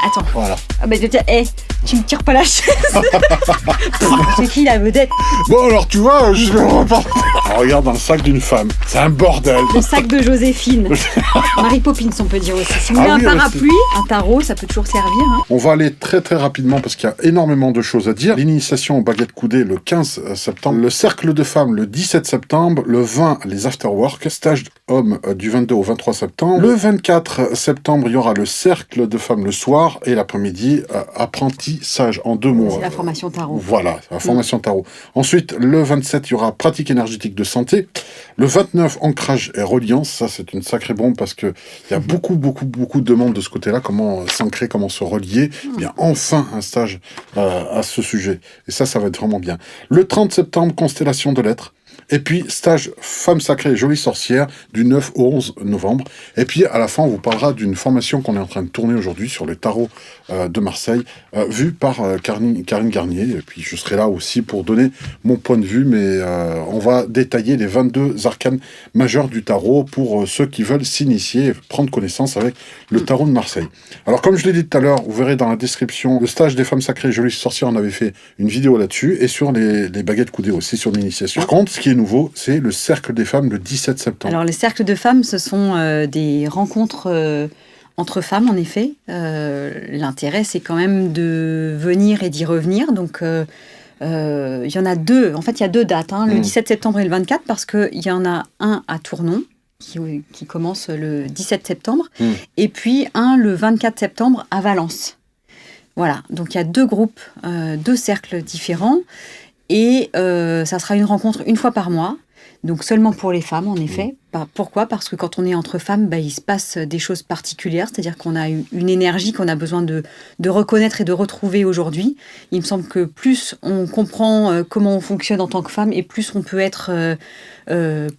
Attends. Voilà. Ah bah, tu me tires pas la chaise. C'est qui la vedette? Bon, alors, tu vois, je vais repartir. On regarde dans le sac d'une femme. C'est un bordel. Le sac de Joséphine. Mary Poppins, on peut dire aussi. Si vous voulez un parapluie, un tarot, ça peut toujours servir. Hein. On va aller très très rapidement parce qu'il y a énormément de choses à dire. L'initiation aux baguettes coudées le 15 septembre. Le cercle de femmes le 17 septembre. Le 20, les afterwork. Stage hommes du 22 au 23 septembre. Le 24 septembre, il y aura le cercle de femmes le soir. Et l'après-midi, apprentissage en 2 mots. C'est la formation tarot. Voilà, la formation tarot. Ensuite, le 27, il y aura pratique énergétique de santé. Le 29, ancrage et reliance. Ça, c'est une sacrée bombe parce que il y a beaucoup de demandes de ce côté-là. Comment s'ancrer, comment se relier. Bien, enfin, un stage à ce sujet. Et ça va être vraiment bien. Le 30 septembre, constellation de lettres. Et puis, stage femme sacrée et jolie sorcière du 9 au 11 novembre. Et puis, à la fin, on vous parlera d'une formation qu'on est en train de tourner aujourd'hui sur le tarot de Marseille, vue par Karine Garnier. Et puis, je serai là aussi pour donner mon point de vue, mais on va détailler les 22 arcanes majeurs du tarot pour ceux qui veulent s'initier et prendre connaissance avec le tarot de Marseille. Alors, comme je l'ai dit tout à l'heure, vous verrez dans la description, le stage des femmes sacrées et jolies sorcières, on avait fait une vidéo là-dessus, et sur les baguettes coudées aussi, sur l'initiation. Par contre, ce qui est nouveau, c'est le cercle des femmes le 17 septembre. Alors, les cercles de femmes, ce sont des rencontres entre femmes, en effet. L'intérêt, c'est quand même de venir et d'y revenir. Donc, il y en a 2. En fait, il y a 2 dates, hein, le 17 septembre et le 24, parce qu'il y en a un à Tournon, qui commence le 17 septembre, et puis un le 24 septembre à Valence. Voilà, donc il y a 2 groupes, 2 cercles différents. Et ça sera une rencontre une fois par mois, donc seulement pour les femmes, en effet. Pourquoi ? Parce que quand on est entre femmes, il se passe des choses particulières, c'est-à-dire qu'on a une énergie qu'on a besoin de reconnaître et de retrouver aujourd'hui. Il me semble que plus on comprend comment on fonctionne en tant que femme, et plus on peut être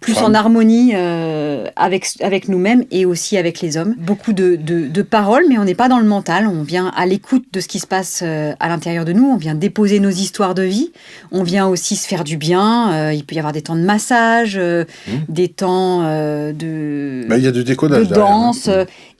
plus en harmonie avec nous-mêmes et aussi avec les hommes. Beaucoup de paroles, mais on n'est pas dans le mental. On vient à l'écoute de ce qui se passe à l'intérieur de nous. On vient déposer nos histoires de vie. On vient aussi se faire du bien. Il peut y avoir des temps de massage, des temps il y a du décodage de danse.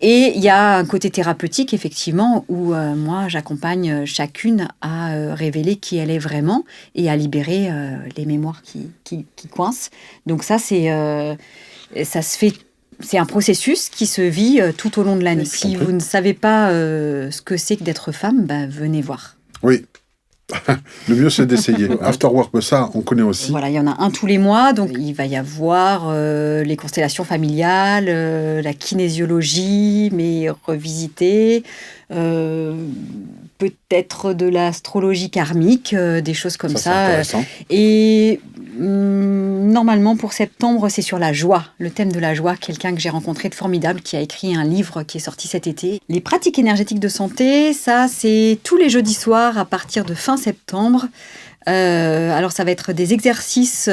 Et il y a un côté thérapeutique, effectivement, où moi, j'accompagne chacune à révéler qui elle est vraiment et à libérer les mémoires qui coincent. Donc ça, ça se fait. C'est un processus qui se vit tout au long de l'année. Si vous ne savez pas ce que c'est que d'être femme, venez voir. Oui. Le mieux, c'est d'essayer. Afterwork, ça, on connaît aussi. Voilà, il y en a un tous les mois. Donc, il va y avoir les constellations familiales, la kinésiologie, mais revisitée, peut-être de l'astrologie karmique, des choses comme ça. Et normalement, pour septembre, c'est sur la joie, le thème de la joie. Quelqu'un que j'ai rencontré de formidable qui a écrit un livre qui est sorti cet été. Les pratiques énergétiques de santé, ça, c'est tous les jeudis soirs à partir de fin septembre. Alors, ça va être des exercices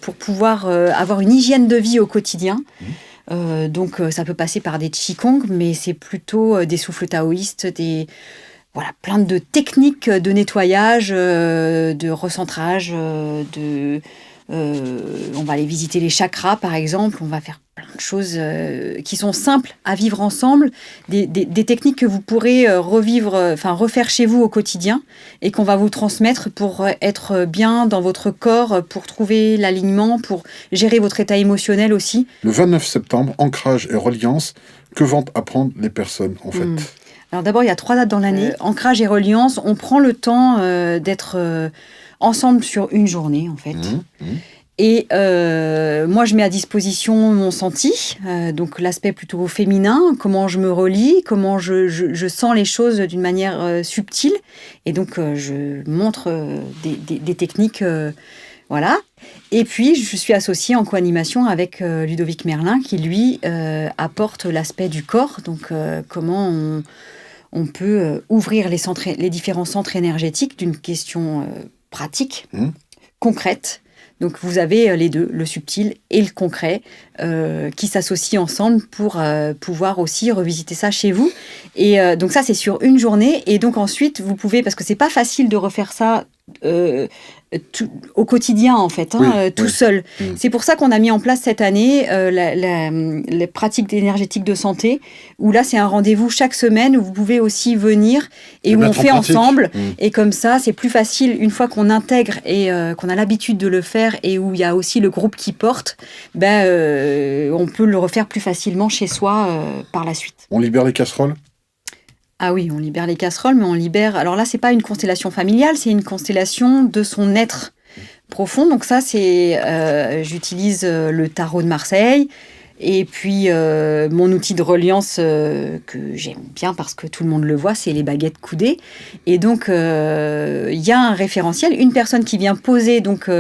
pour pouvoir avoir une hygiène de vie au quotidien. Donc, ça peut passer par des qigong, mais c'est plutôt des souffles taoïstes, plein de techniques de nettoyage, de recentrage, on va aller visiter les chakras, par exemple. On va faire plein de choses qui sont simples à vivre ensemble, des techniques que vous pourrez refaire chez vous au quotidien et qu'on va vous transmettre pour être bien dans votre corps, pour trouver l'alignement, pour gérer votre état émotionnel aussi. Le 29 septembre, ancrage et reliance, que vont apprendre les personnes, en fait Alors d'abord, il y a 3 dates dans l'année. Ancrage et reliance, on prend le temps d'être ensemble sur une journée, en fait. Et moi, je mets à disposition mon senti, donc l'aspect plutôt féminin, comment je me relie, comment je sens les choses d'une manière subtile. Et donc, je montre des techniques, voilà. Et puis, je suis associée en co-animation avec Ludovic Merlin, qui, lui, apporte l'aspect du corps, donc comment on peut ouvrir les différents centres énergétiques d'une question pratique, concrète. Donc, vous avez les deux, le subtil et le concret, qui s'associent ensemble pour pouvoir aussi revisiter ça chez vous. Et donc, ça, c'est sur une journée. Et donc, ensuite, vous pouvez, parce que c'est pas facile de refaire ça au quotidien, en fait, tout seul. C'est pour ça qu'on a mis en place cette année les pratiques énergétiques de santé, où là, c'est un rendez-vous chaque semaine où vous pouvez aussi venir et où on fait ensemble. Et comme ça, c'est plus facile, une fois qu'on intègre et qu'on a l'habitude de le faire et où il y a aussi le groupe qui porte, on peut le refaire plus facilement chez soi par la suite. On libère les casseroles ? Ah oui, on libère les casseroles, mais on libère... Alors là, c'est pas une constellation familiale, c'est une constellation de son être profond. Donc ça, c'est... j'utilise le tarot de Marseille. Et puis, mon outil de reliance que j'aime bien parce que tout le monde le voit, c'est les baguettes coudées. Et donc, il y a un référentiel, une personne qui vient poser donc,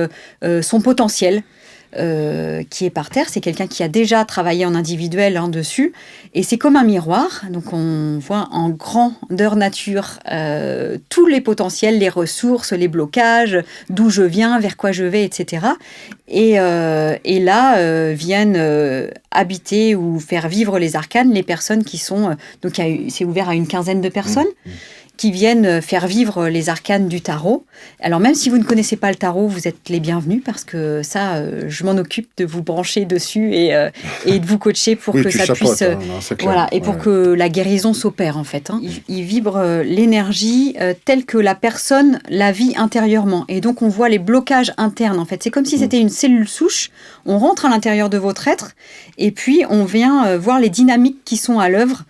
son potentiel, qui est par terre. C'est quelqu'un qui a déjà travaillé en individuel dessus. Et c'est comme un miroir. Donc, on voit en grandeur nature tous les potentiels, les ressources, les blocages, d'où je viens, vers quoi je vais, etc. Et là, viennent habiter ou faire vivre les arcanes les personnes qui sont... donc, c'est ouvert à une quinzaine de personnes. Qui viennent faire vivre les arcanes du tarot. Alors même si vous ne connaissez pas le tarot, vous êtes les bienvenus parce que ça, je m'en occupe de vous brancher dessus et de vous coacher pour que ça puisse... voilà, et pour que la guérison s'opère en fait. Il vibre l'énergie telle que la personne la vit intérieurement. Et donc on voit les blocages internes en fait. C'est comme si c'était une cellule souche. On rentre à l'intérieur de votre être et puis on vient voir les dynamiques qui sont à l'œuvre.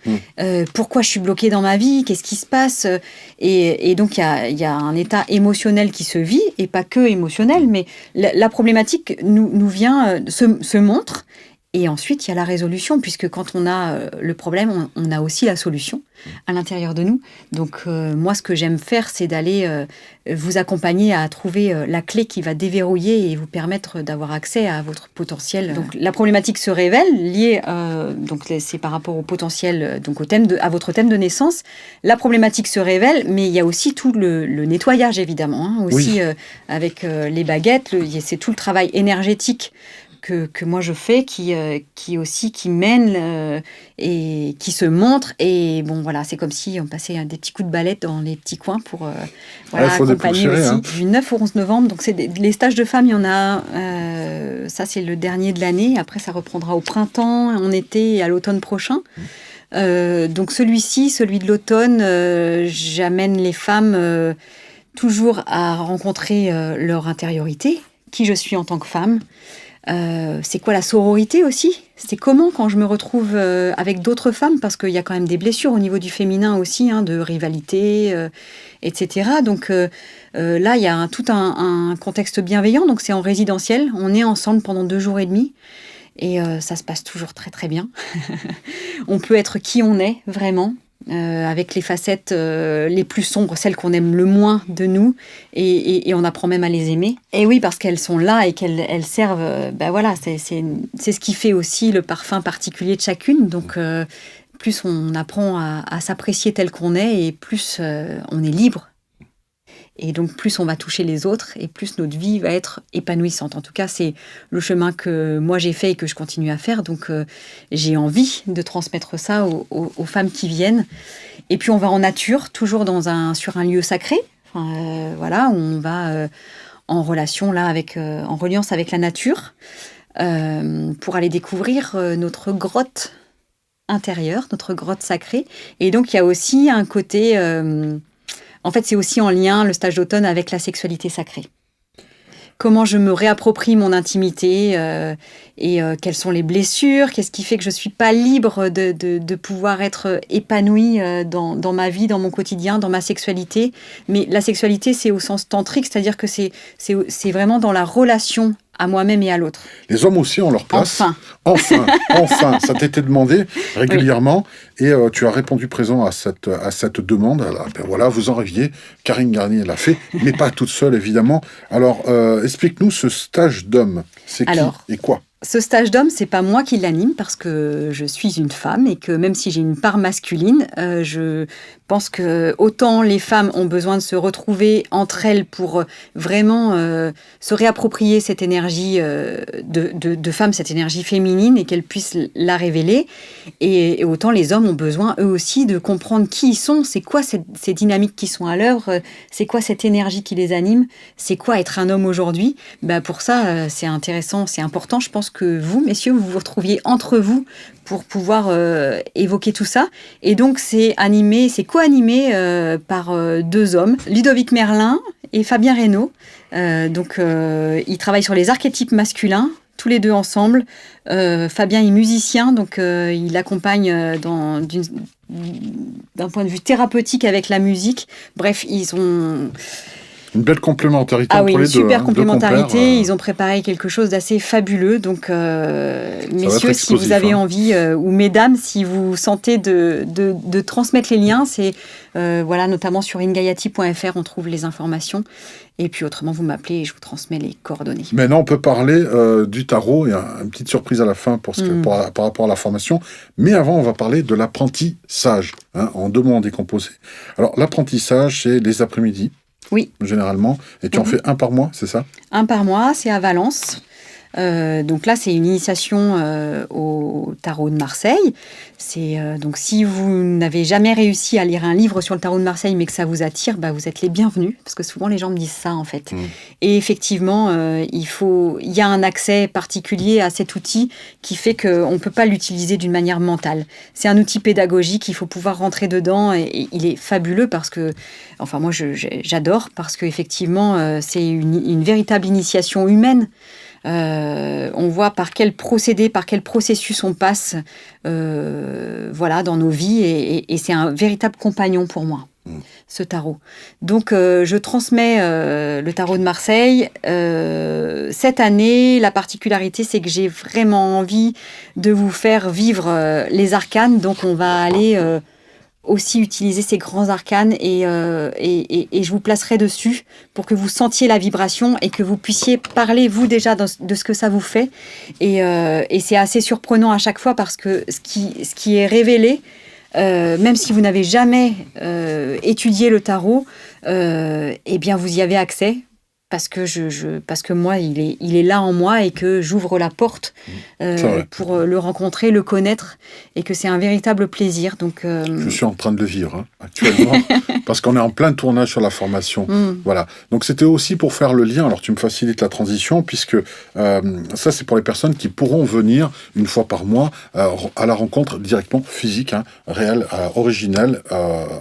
Pourquoi je suis bloquée dans ma vie ? Qu'est-ce qui se passe ? Et donc, il y a un état émotionnel qui se vit, et pas que émotionnel, mais la problématique nous vient, se montre, et ensuite, il y a la résolution, puisque quand on a le problème, on a aussi la solution à l'intérieur de nous. Donc, moi, ce que j'aime faire, c'est d'aller vous accompagner à trouver la clé qui va déverrouiller et vous permettre d'avoir accès à votre potentiel. Donc, la problématique se révèle, liée, donc c'est par rapport au potentiel, donc à votre thème de naissance. La problématique se révèle, mais il y a aussi tout le nettoyage, évidemment, aussi avec les baguettes. C'est tout le travail énergétique que moi je fais, qui mène et qui se montre. Et bon, voilà, c'est comme si on passait des petits coups de balai dans les petits coins pour accompagner aussi. Du 9 au 11 novembre, donc les stages de femmes, il y en a, ça c'est le dernier de l'année. Après, ça reprendra au printemps, en été et à l'automne prochain. Donc celui-ci, celui de l'automne, j'amène les femmes toujours à rencontrer leur intériorité, qui je suis en tant que femme. C'est quoi la sororité aussi ? C'est comment quand je me retrouve avec d'autres femmes, parce qu'il y a quand même des blessures au niveau du féminin aussi, de rivalité, etc. Donc là, il y a tout un contexte bienveillant, donc c'est en résidentiel, on est ensemble pendant 2 jours et demi, et ça se passe toujours très très bien. On peut être qui on est, vraiment. Avec les facettes les plus sombres, celles qu'on aime le moins de nous, et on apprend même à les aimer. Et oui, parce qu'elles sont là et qu'elles servent, voilà, c'est ce qui fait aussi le parfum particulier de chacune. Donc, plus on apprend à s'apprécier tel qu'on est, et plus on est libre. Et donc, plus on va toucher les autres, et plus notre vie va être épanouissante. En tout cas, c'est le chemin que moi j'ai fait et que je continue à faire. Donc, j'ai envie de transmettre ça aux femmes qui viennent. Et puis, on va en nature, toujours sur un lieu sacré. Voilà, on va en relation là en reliance avec la nature, pour aller découvrir notre grotte intérieure, notre grotte sacrée. Et donc, il y a aussi un côté... En fait, c'est aussi en lien, le stage d'automne, avec la sexualité sacrée. Comment je me réapproprie mon intimité et quelles sont les blessures, qu'est-ce qui fait que je ne suis pas libre de pouvoir être épanouie dans ma vie, dans mon quotidien, dans ma sexualité. Mais la sexualité, c'est au sens tantrique, c'est-à-dire que c'est vraiment dans la relation à moi-même et à l'autre. Les hommes aussi ont leur place. Enfin, ça t'était demandé régulièrement, et tu as répondu présent à cette demande. Alors, voilà, vous en rêviez, Karine Garnier l'a fait, mais pas toute seule, évidemment. Alors, explique-nous ce stage d'homme. C'est qui et quoi ? ce stage d'homme, c'est pas moi qui l'anime parce que je suis une femme et que même si j'ai une part masculine, je pense que autant les femmes ont besoin de se retrouver entre elles pour vraiment se réapproprier cette énergie de femme, cette énergie féminine et qu'elles puissent la révéler. Et autant les hommes ont besoin eux aussi de comprendre qui ils sont, c'est quoi ces dynamiques qui sont à l'œuvre, c'est quoi cette énergie qui les anime, c'est quoi être un homme aujourd'hui. Pour ça, c'est intéressant, c'est important. Je pense que vous, messieurs, vous vous retrouviez entre vous pour pouvoir évoquer tout ça. Et donc, c'est co-animé par deux hommes, Ludovic Merlin et Fabien Reynaud. Ils travaillent sur les archétypes masculins, tous les deux ensemble. Fabien est musicien, donc il accompagne d'un point de vue thérapeutique avec la musique. Bref, ils ont... Une belle complémentarité entre les deux. Une super complémentarité. Compères, Ils ont préparé quelque chose d'assez fabuleux. Donc, messieurs, si vous avez envie, ou mesdames, si vous sentez de transmettre les liens, c'est notamment sur ingayati.fr, on trouve les informations. Et puis autrement, vous m'appelez et je vous transmets les coordonnées. Maintenant, on peut parler du tarot. Il y a une petite surprise à la fin par rapport à la formation. Mais avant, on va parler de l'apprentissage, en 2 mots en décomposé. Alors, l'apprentissage, c'est les après-midi. Oui. Généralement. Et tu en fais 1 par mois, c'est ça ? 1 par mois, c'est à Valence. Donc là, c'est une initiation au tarot de Marseille. Donc si vous n'avez jamais réussi à lire un livre sur le tarot de Marseille, mais que ça vous attire, vous êtes les bienvenus, parce que souvent les gens me disent ça en fait. Et effectivement, il y a un accès particulier à cet outil qui fait qu'on ne peut pas l'utiliser d'une manière mentale. C'est un outil pédagogique, il faut pouvoir rentrer dedans, et il est fabuleux parce que, moi j'adore, parce qu'effectivement, c'est une véritable initiation humaine. On voit par quel procédé, par quel processus on passe dans nos vies et c'est un véritable compagnon pour moi, ce tarot. Donc je transmets le tarot de Marseille. Cette année, la particularité, c'est que j'ai vraiment envie de vous faire vivre les arcanes, donc on va aller... aussi utiliser ces grands arcanes et je vous placerai dessus pour que vous sentiez la vibration et que vous puissiez parler, vous, déjà de ce que ça vous fait. Et c'est assez surprenant à chaque fois parce que ce qui est révélé, même si vous n'avez jamais étudié le tarot, vous y avez accès. Parce que moi, il est là en moi et que j'ouvre la porte pour le rencontrer, le connaître, et que c'est un véritable plaisir. Donc, je suis en train de le vivre actuellement, parce qu'on est en plein tournage sur la formation. Voilà. Donc c'était aussi pour faire le lien. Alors tu me facilites la transition, puisque ça c'est pour les personnes qui pourront venir 1 fois par mois à la rencontre directement physique, réelle, originelle,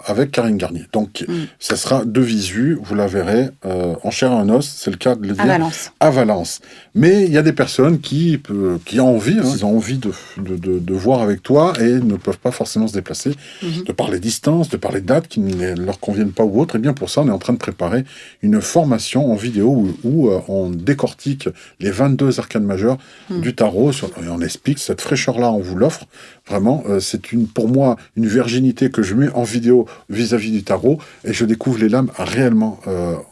avec Karine Garnier. Donc ça sera de visu, vous la verrez en chair et en os. C'est le cas de le dire. À Valence. Mais il y a des personnes qui ont envie, ils ont envie de voir avec toi et ne peuvent pas forcément se déplacer, de par les distances, de par les dates qui ne leur conviennent pas ou autres. Et bien pour ça, on est en train de préparer une formation en vidéo où on décortique les 22 arcanes majeures du tarot et on explique cette fraîcheur-là, on vous l'offre. Vraiment, c'est pour moi une virginité que je mets en vidéo vis-à-vis du tarot et je découvre les lames réellement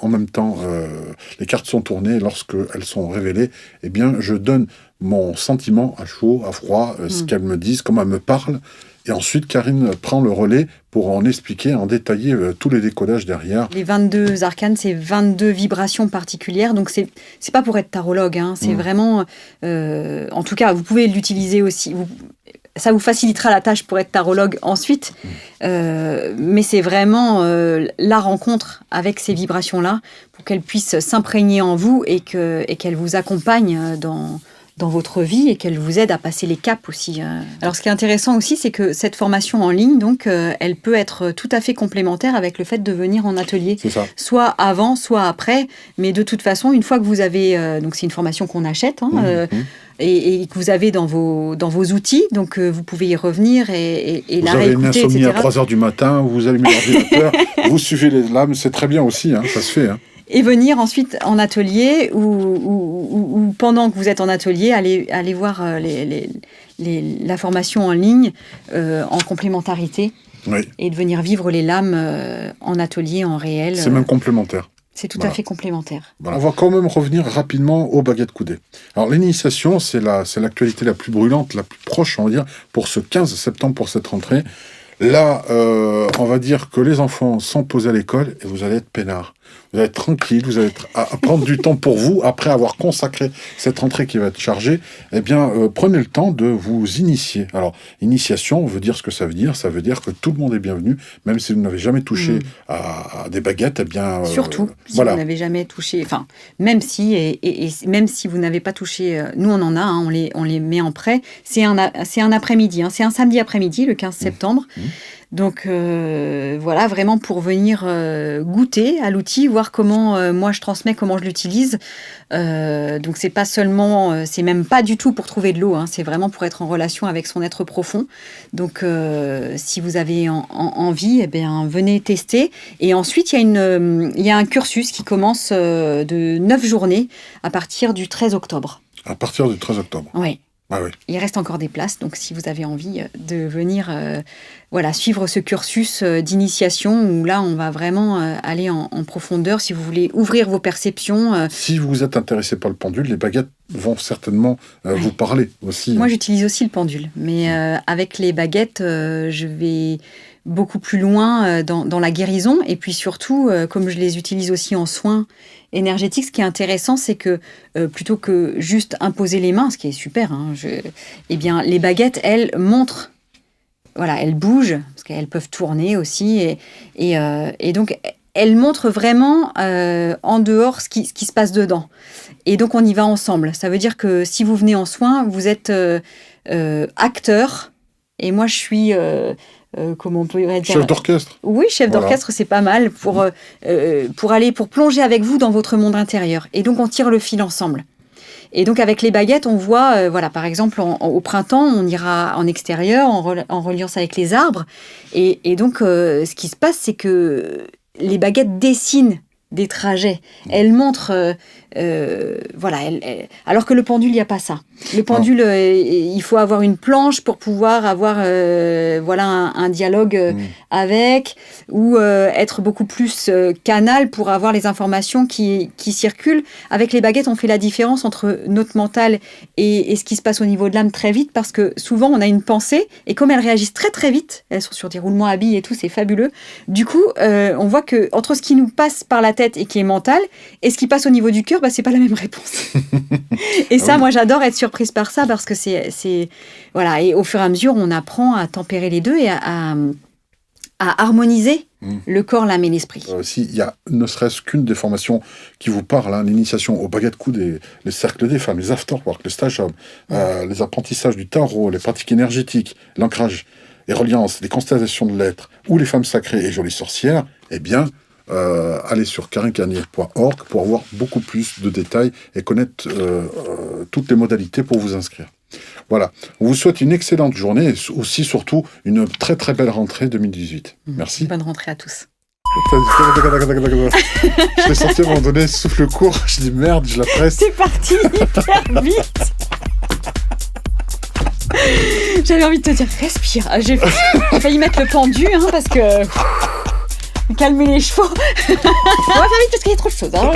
en même temps. Les cartes sont tournées, lorsqu'elles sont révélées, je donne mon sentiment à chaud, à froid, ce qu'elles me disent, comment elles me parlent. Et ensuite, Karine prend le relais pour en expliquer, en détailler tous les décodages derrière. Les 22 arcanes, c'est 22 vibrations particulières. Donc, c'est pas pour être tarologue. C'est vraiment... en tout cas, vous pouvez l'utiliser aussi. Ça vous facilitera la tâche pour être tarologue ensuite. Mais c'est vraiment la rencontre avec ces vibrations-là pour qu'elles puissent s'imprégner en vous et qu'elles vous accompagnent dans votre vie et qu'elle vous aide à passer les caps aussi. Alors, ce qui est intéressant aussi, c'est que cette formation en ligne, donc, elle peut être tout à fait complémentaire avec le fait de venir en atelier. C'est ça. Soit avant, soit après. Mais de toute façon, une fois que vous avez... donc, c'est une formation qu'on achète, et que vous avez dans vos outils, donc vous pouvez y revenir et la réécouter, etc. Vous avez une insomnie à 3h du matin, vous allumez l'ordinateur, vous suivez les lames, c'est très bien aussi, ça se fait. Et venir ensuite en atelier ou pendant que vous êtes en atelier, aller voir la formation en ligne en complémentarité et de venir vivre les lames en atelier, en réel. C'est même complémentaire. C'est tout à fait complémentaire. Voilà. On va quand même revenir rapidement aux baguettes coudées. Alors, l'initiation, c'est l'actualité la plus brûlante, la plus proche, on va dire, pour ce 15 septembre, pour cette rentrée. Là, on va dire que les enfants sont posés à l'école et vous allez être peinards. Vous allez être tranquille, vous allez être à prendre du temps pour vous, après avoir consacré cette rentrée qui va être chargée. Eh bien, prenez le temps de vous initier. Alors, initiation veut dire ce que ça veut dire. Ça veut dire que tout le monde est bienvenu, même si vous n'avez jamais touché à des baguettes. Eh bien, surtout si vous n'avez jamais touché. Enfin, même si même si vous n'avez pas touché, nous on en a. Hein, on les met en prêt. C'est un après-midi. Hein, c'est un samedi après-midi, le 15 septembre. Donc voilà, vraiment pour venir goûter à l'outil, voir comment moi je transmets, comment je l'utilise. Donc c'est pas seulement, c'est même pas du tout pour trouver de l'eau, hein, c'est vraiment pour être en relation avec son être profond. Donc si vous avez envie, eh bien venez tester. Et ensuite il y a un cursus qui commence de 9 journées à partir du 13 octobre. À partir du 13 octobre. Oui. Ah oui. Il reste encore des places, donc si vous avez envie de venir suivre ce cursus d'initiation où là on va vraiment aller en profondeur, si vous voulez ouvrir vos perceptions. Si vous êtes intéressé par le pendule, les baguettes vont certainement vous parler aussi. Moi j'utilise aussi le pendule, mais avec les baguettes je vais beaucoup plus loin dans la guérison, et puis surtout comme je les utilise aussi en soins énergétiques, ce qui est intéressant, c'est que plutôt que juste imposer les mains, ce qui est super, hein, eh bien les baguettes, elles montrent, voilà, elles bougent parce qu'elles peuvent tourner aussi, et donc elles montrent vraiment en dehors ce qui se passe dedans. Et donc on y va ensemble. Ça veut dire que si vous venez en soins, vous êtes acteur, et moi je suis comment on peut dire, chef d'orchestre. Oui, chef d'orchestre, c'est pas mal pour plonger avec vous dans votre monde intérieur. Et donc on tire le fil ensemble. Et donc avec les baguettes, on voit, par exemple au printemps, on ira en extérieur, en reliance avec les arbres. Et donc ce qui se passe, c'est que les baguettes dessinent des trajets. Elles montrent, alors que le pendule, il n'y a pas ça. Le pendule, il faut avoir une planche pour pouvoir avoir un dialogue avec, ou être beaucoup plus canal pour avoir les informations qui circulent. Avec les baguettes, on fait la différence entre notre mental et ce qui se passe au niveau de l'âme très vite, parce que souvent, on a une pensée, et comme elles réagissent très très vite, elles sont sur des roulements à billes et tout, c'est fabuleux. Du coup, on voit que entre ce qui nous passe par la tête et qui est mental, et ce qui passe au niveau du cœur, c'est pas la même réponse. Et ça, moi, j'adore être surprise par ça, parce que c'est voilà. Et au fur et à mesure, on apprend à tempérer les deux et à harmoniser le corps, l'âme et l'esprit. S'il y a ne serait-ce qu'une des formations qui vous parle, hein, l'initiation aux baguettes coudes, les cercles des femmes, les afterwork, les stages hommes, les apprentissages du tarot, les pratiques énergétiques, l'ancrage, les reliances, les constellations de l'être, ou les femmes sacrées et jolies sorcières, eh bien, allez sur karincarnier.org pour avoir beaucoup plus de détails et connaître toutes les modalités pour vous inscrire. Voilà. On vous souhaite une excellente journée et aussi, surtout, une très très belle rentrée 2018. Merci. Bonne rentrée à tous. Je l'ai senti à un moment donné, souffle court. Je dis merde, je la presse. C'est parti hyper vite. J'avais envie de te dire, respire. J'ai failli mettre le pendu, hein, parce que... calmer les chevaux. On va faire vite parce qu'il y a trop de choses. Hein.